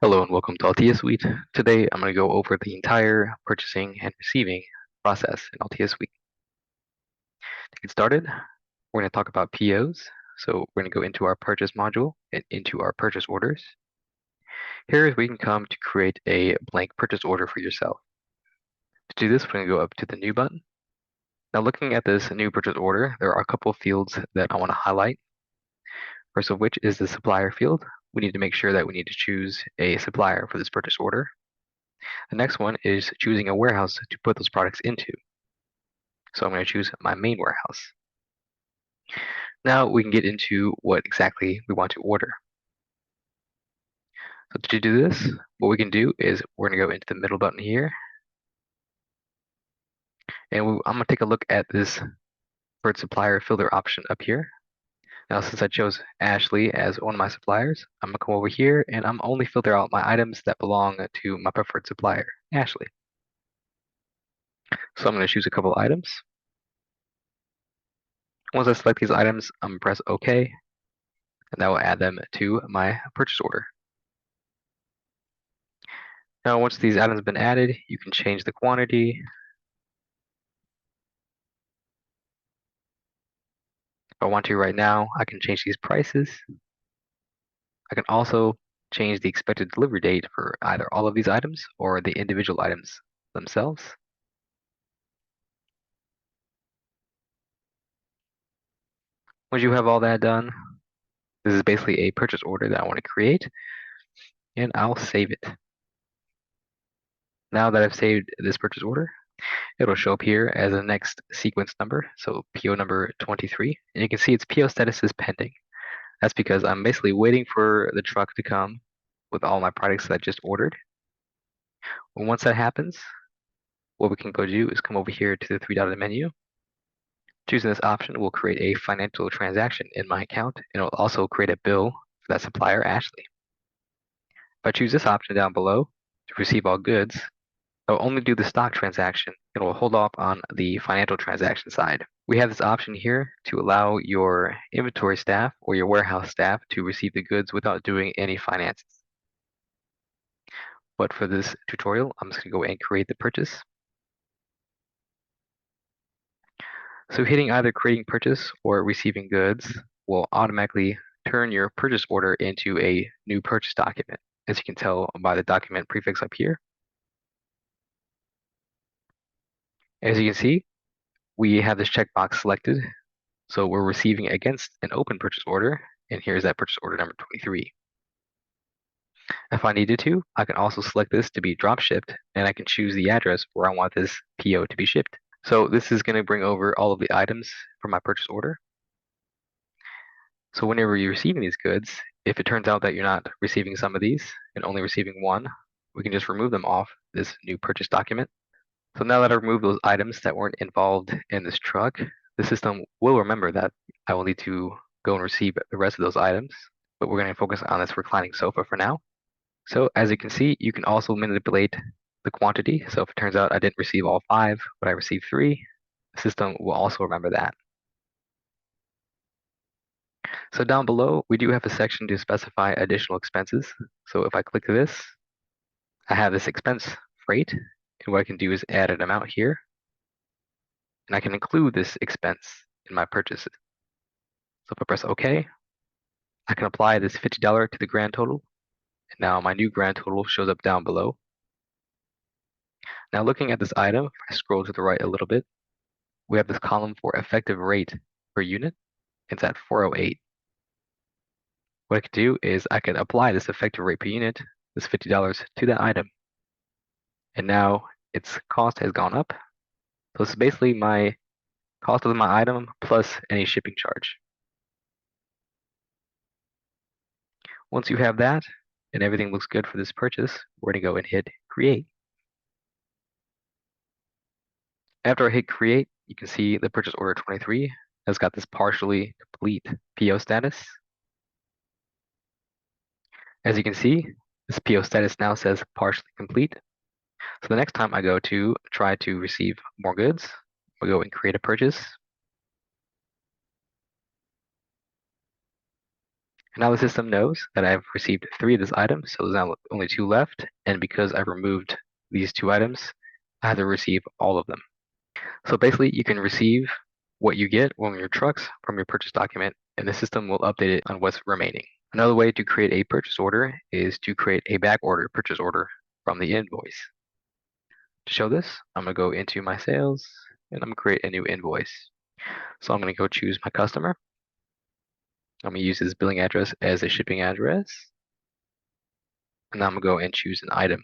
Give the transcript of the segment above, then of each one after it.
Hello and welcome to AltheaSuite. Today I'm going to go over the entire purchasing and receiving process in AltheaSuite. To get started, we're going to talk about POs. So we're going to go into our purchase module and into our purchase orders. Here is where you can come to create a blank purchase order for yourself. To do this, we're going to go up to the New button. Now looking at this new purchase order, there are a couple of fields that I want to highlight. First of which is the supplier field. We need to make sure that we need to choose a supplier for this purchase order. The next one is choosing a warehouse to put those products into. So I'm going to choose my main warehouse. Now we can get into what exactly we want to order. So to do this, what we can do is we're going to go into the middle button here. And I'm going to take a look at this preferred supplier filter option up here. Now, since I chose Ashley as one of my suppliers, I'm going to come over here and I'm only filter out my items that belong to my preferred supplier, Ashley. So I'm going to choose a couple items. Once I select these items, I'm going to press OK, and that will add them to my purchase order. Now, once these items have been added, you can change the quantity. If I want to right now, I can change these prices. I can also change the expected delivery date for either all of these items or the individual items themselves. Once you have all that done, this is basically a purchase order that I want to create, and I'll save it. Now that I've saved this purchase order, it'll show up here as a next sequence number, so PO number 23, and you can see its PO status is pending. That's because I'm basically waiting for the truck to come with all my products that I just ordered. Once that happens, what we can go do is come over here to the three-dotted menu. Choosing this option will create a financial transaction in my account, and it will also create a bill for that supplier, Ashley. If I choose this option down below to receive all goods, I'll only do the stock transaction. It will hold off on the financial transaction side. We have this option here to allow your inventory staff or your warehouse staff to receive the goods without doing any finances. But for this tutorial, I'm just going to go and create the purchase. So hitting either creating purchase or receiving goods will automatically turn your purchase order into a new purchase document, as you can tell by the document prefix up here. As you can see, we have this checkbox selected, so we're receiving against an open purchase order, and here's that purchase order number 23. If I needed to, I can also select this to be drop shipped, and I can choose the address where I want this PO to be shipped. So this is going to bring over all of the items from my purchase order. So whenever you're receiving these goods, if it turns out that you're not receiving some of these and only receiving one, we can just remove them off this new purchase document. So now that I've removed those items that weren't involved in this truck, the system will remember that I will need to go and receive the rest of those items, but we're going to focus on this reclining sofa for now. So as you can see, you can also manipulate the quantity. So if it turns out I didn't receive all 5, but I received 3, the system will also remember that. So down below, we do have a section to specify additional expenses. So if I click this, I have this expense freight, and what I can do is add an amount here, and I can include this expense in my purchases. So if I press OK, I can apply this $50 to the grand total, and now my new grand total shows up down below. Now looking at this item, if I scroll to the right a little bit, we have this column for effective rate per unit. It's at 408. What I could do is I can apply this effective rate per unit, this $50, to that item. And now its cost has gone up. So it's basically my cost of my item plus any shipping charge. Once you have that and everything looks good for this purchase, we're going to go and hit create. After I hit create, you can see the purchase order 23 has got this partially complete PO status. As you can see, this PO status now says partially complete. So the next time I go to try to receive more goods, I'll go and create a purchase. And now the system knows that I've received 3 of this item, so there's now only 2 left. And because I've removed these 2 items, I have to receive all of them. So basically, you can receive what you get on your trucks from your purchase document, and the system will update it on what's remaining. Another way to create a purchase order is to create a back order purchase order from the invoice. To show this, I'm going to go into my sales, and I'm going to create a new invoice. So I'm going to go choose my customer. I'm going to use his billing address as a shipping address. And I'm going to go and choose an item.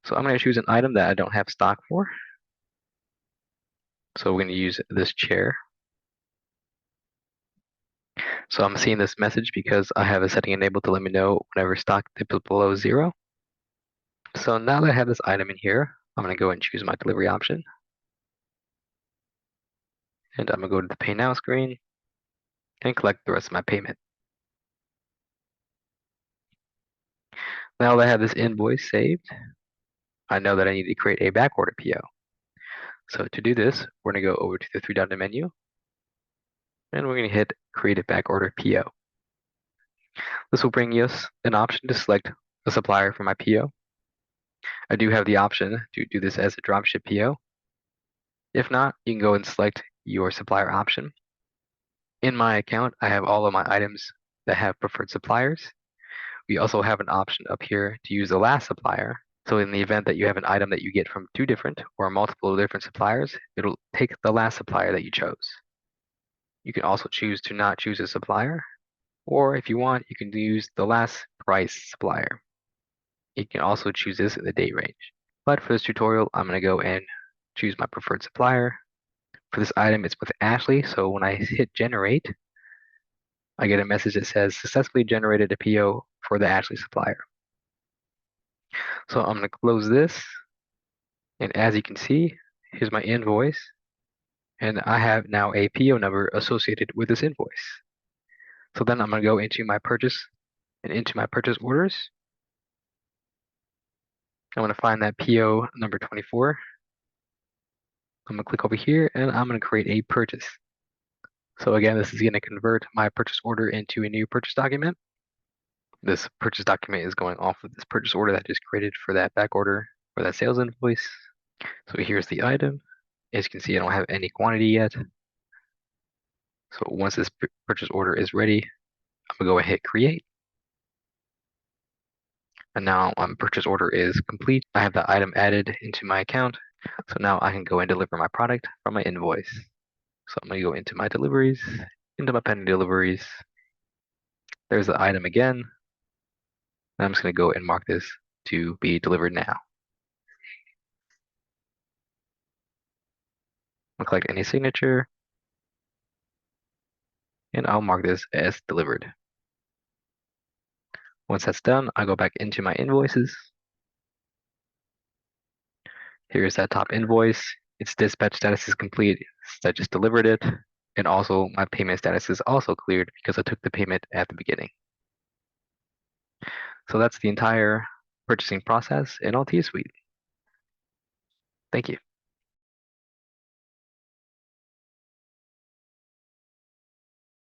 So I'm going to choose an item that I don't have stock for. So we're going to use this chair. So I'm seeing this message because I have a setting enabled to let me know whenever stock dips below 0. So now that I have this item in here, I'm going to go and choose my delivery option. And I'm going to go to the Pay Now screen and collect the rest of my payment. Now that I have this invoice saved, I know that I need to create a backorder PO. So to do this, we're going to go over to the 3-dot menu, and we're going to hit Create a Backorder PO. This will bring us an option to select a supplier for my PO. I do have the option to do this as a dropship PO. If not, you can go and select your supplier option. In my account, I have all of my items that have preferred suppliers. We also have an option up here to use the last supplier. So in the event that you have an item that you get from 2 different or multiple different suppliers, it'll take the last supplier that you chose. You can also choose to not choose a supplier, or if you want, you can use the last price supplier. You can also choose this in the date range. But for this tutorial, I'm going to go and choose my preferred supplier. For this item, it's with Ashley, so when I hit generate, I get a message that says successfully generated a PO for the Ashley supplier. So I'm going to close this, and as you can see, here's my invoice, and I have now a PO number associated with this invoice. So then I'm going to go into my purchase and into my purchase orders. I'm going to find that PO number 24. I'm going to click over here, and I'm going to create a purchase. So again, this is going to convert my purchase order into a new purchase document. This purchase document is going off of this purchase order that I just created for that back order for that sales invoice. So here's the item. As you can see, I don't have any quantity yet. So once this purchase order is ready, I'm going to go and hit create. And now my purchase order is complete. I have the item added into my account. So now I can go and deliver my product from my invoice. So I'm going to go into my deliveries, into my pending deliveries. There's the item again. And I'm just going to go and mark this to be delivered now. I'll collect any signature, and I'll mark this as delivered. Once that's done, I go back into my invoices. Here's that top invoice. Its dispatch status is complete. I just delivered it. And also my payment status is also cleared because I took the payment at the beginning. So that's the entire purchasing process in AltheaSuite. Thank you.